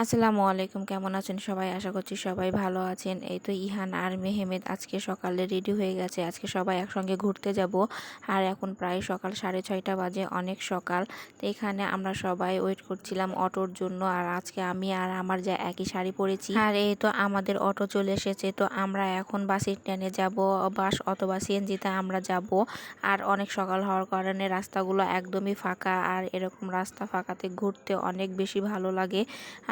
আসসালামু আলাইকুম, কেমন আছেন সবাই? আশা করছি সবাই ভালো আছেন। এই তো ইহান আর মেহমেদ আজকে সকালে রেডি হয়ে গেছে। আজকে সবাই একসঙ্গে ঘুরতে যাব। আর এখন প্রায় সকাল 6:30 বাজে, অনেক সকাল। তো এখানে আমরা সবাই ওয়েট করছিলাম অটোর জন্য। আর আজকে আমি আর আমার যা একই শাড়ি পরেছি। আর এই তো আমাদের অটো চলে এসেছে। তো আমরা এখন বাস স্ট্যান্ডে যাব, বাস অথবা সিএনজিতে আমরা যাব। আর অনেক সকাল হওয়ার কারণে রাস্তাগুলো একদমই ফাঁকা। আর এরকম রাস্তা ফাঁকাতে ঘুরতে অনেক বেশি ভালো লাগে।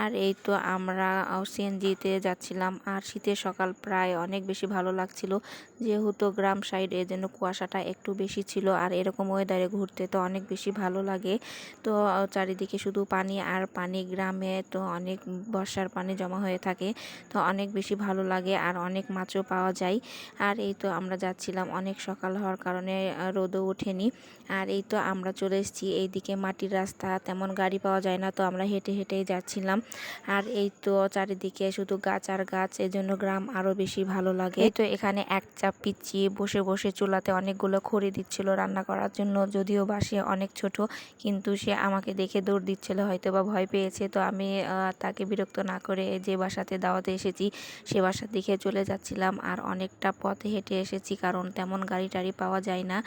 আর এই তো আমরা সিএনজিতে যাচ্ছিলাম। আর শীতের সকাল প্রায় অনেক বেশি ভালো লাগছিল, যেহেতু গ্রাম সাইড, এর জন্য কুয়াশাটা একটু বেশি ছিল। আর এরকম ওয়েদারে ঘুরতে তো অনেক বেশি ভালো লাগে। তো চারিদিকে শুধু পানি আর পানি, গ্রামে তো অনেক বর্ষার পানি জমা হয়ে থাকে, তো অনেক বেশি ভালো লাগে। আর অনেক মাছও পাওয়া যায়। আর এই তো আমরা যাচ্ছিলাম, অনেক সকাল হওয়ার কারণে রোদও ওঠেনি। আর এই তো আমরা চলে এসেছি এইদিকে, মাটির রাস্তা, তেমন গাড়ি পাওয়া যায় না, তো আমরা হেঁটে হেঁটেই যাচ্ছিলাম। আর এই তো চারিদিকে শুধু গাছ আর গাছ, এজন্য গ্রাম আরো বেশি ভালো লাগে। এই তো এখানে এক চাপ পিচ্চি বসে বসে চুলাতে অনেকগুলো খড়ি দিচ্ছিল রান্না করার জন্য। যদিও বা সে অনেক ছোট, কিন্তু সে আমাকে দেখে দৌড় দিচ্ছিল, হয়তো বা ভয় পেয়েছে। তো আমি তাকে বিরক্ত না করে যে বাসাতে দাওয়াতে এসেছি সে বাসার দিকে চলে যাচ্ছিলাম। আর অনেকটা পথে হেঁটে এসেছি, কারণ তেমন গাড়ি টাড়ি পাওয়া যায় না।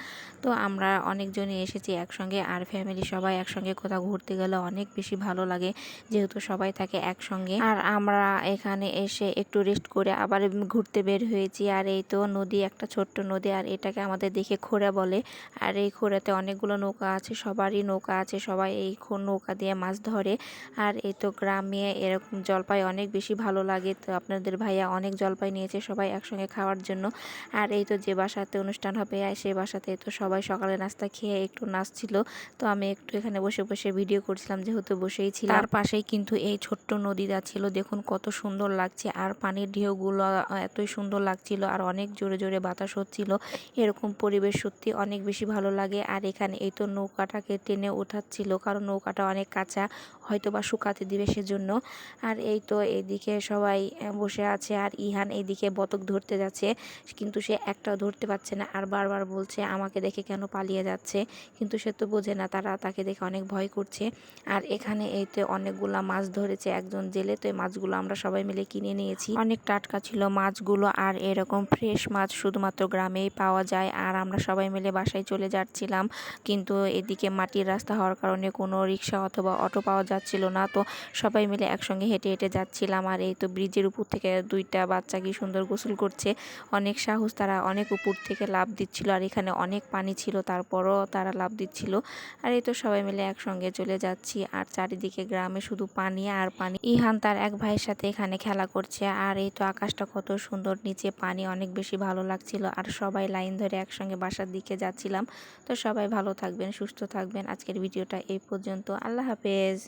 তো আমরা অনেকজনই এসেছি একসঙ্গে। আর ফ্যামিলি সবাই একসঙ্গে কোথাও ঘুরতে গেলে অনেক বেশি ভালো লাগে, যেহেতু সবাই থাকে একসঙ্গে। আর আমরা এখানে এসে একটু রেস্ট করে আবার ঘুরতে বের হয়েছি। আর এই তো নদী, একটা ছোট্ট নদী, আর এটাকে আমাদের দেখে খোঁড়া বলে। আর এই খোঁড়াতে অনেকগুলো নৌকা আছে, সবারই নৌকা আছে, সবাই এই নৌকা দিয়ে মাছ ধরে। আর এই তো গ্রামে এরকম জলপাই অনেক বেশি ভালো লাগে। তো আপনাদের ভাইয়া অনেক জলপাই নিয়েছে সবাই একসঙ্গে খাওয়ার জন্য। আর এই তো যে বাসাতে অনুষ্ঠান হবে সেই বাসাতে তো সবাই সকালে নাস্তা খেয়ে একটু নাচছিল। তো আমি একটু এখানে বসে বসে ভিডিও করছিলাম, যেহেতু বসেই ছিলাম। তার পাশেই কিন্তু এই ছোট্ট নদীটা ছিল, দেখুন কত সুন্দর লাগছে। আর পানির ঢেউগুলো এতই সুন্দর লাগছিল, আর অনেক জোরে জোরে বাতাস হচ্ছিল। এরকম পরিবেশ সত্যি অনেক বেশি ভালো লাগে। আর এখানে এই তো নৌকাটাকে টেনে ওঠাচ্ছিল, কারণ নৌকাটা অনেক কাঁচা, হয়তো বা শুকাতে দিবে সেজন্য। আর এই তো এইদিকে সবাই বসে আছে। আর ইহান এইদিকে বতক ধরতে যাচ্ছে, কিন্তু সে একটাও ধরতে পারছে না। আর বারবার বলছে আমাকে দেখে কেন পালিয়ে যাচ্ছে, কিন্তু সে তো বোঝে না তারা তাকে দেখে অনেক ভয় করছে। আর এখানে এইতে অনেকগুলা মাছ ধরেছে একজন জেলে। তো এই মাছগুলো আমরা সবাই মিলে কিনে নিয়েছি, অনেক টাটকা ছিল মাছগুলো। আর এরকম ফ্রেশ মাছ শুধুমাত্র গ্রামেই পাওয়া যায়। আর আমরা সবাই মিলে বাসায় চলে যাচ্ছিলাম, কিন্তু এদিকে মাটির রাস্তা হওয়ার কারণে কোনো রিক্সা অথবা অটো পাওয়া যাচ্ছিল না। তো সবাই মিলে একসঙ্গে হেঁটে হেঁটে যাচ্ছিলাম। আর এই তো ব্রিজের উপর থেকে দুইটা বাচ্চা কি সুন্দর গোসল করছে, অনেক সাহস, তারা অনেক উপর থেকে লাফ দিচ্ছিল। আর এখানে অনেক পানি ছিল, তারপরও তারা লাফ দিচ্ছিল। আর এই তো সবাই মিলে একসঙ্গে চলে যাচ্ছি। আর চারিদিকে গ্রামে শুধু পানি আর পানি। ইহান তার এক ভাইয়ের সাথে এখানে খেলা করছে। আর এই তো আকাশটা কত সুন্দর, নিচে পানি, অনেক বেশি ভালো লাগছিল। আর সবাই লাইন ধরে একসঙ্গে বাসার দিকে যাচ্ছিলাম। তো সবাই ভালো থাকবেন, সুস্থ থাকবেন। আজকের ভিডিওটা এই পর্যন্ত। আল্লাহ হাফেজ।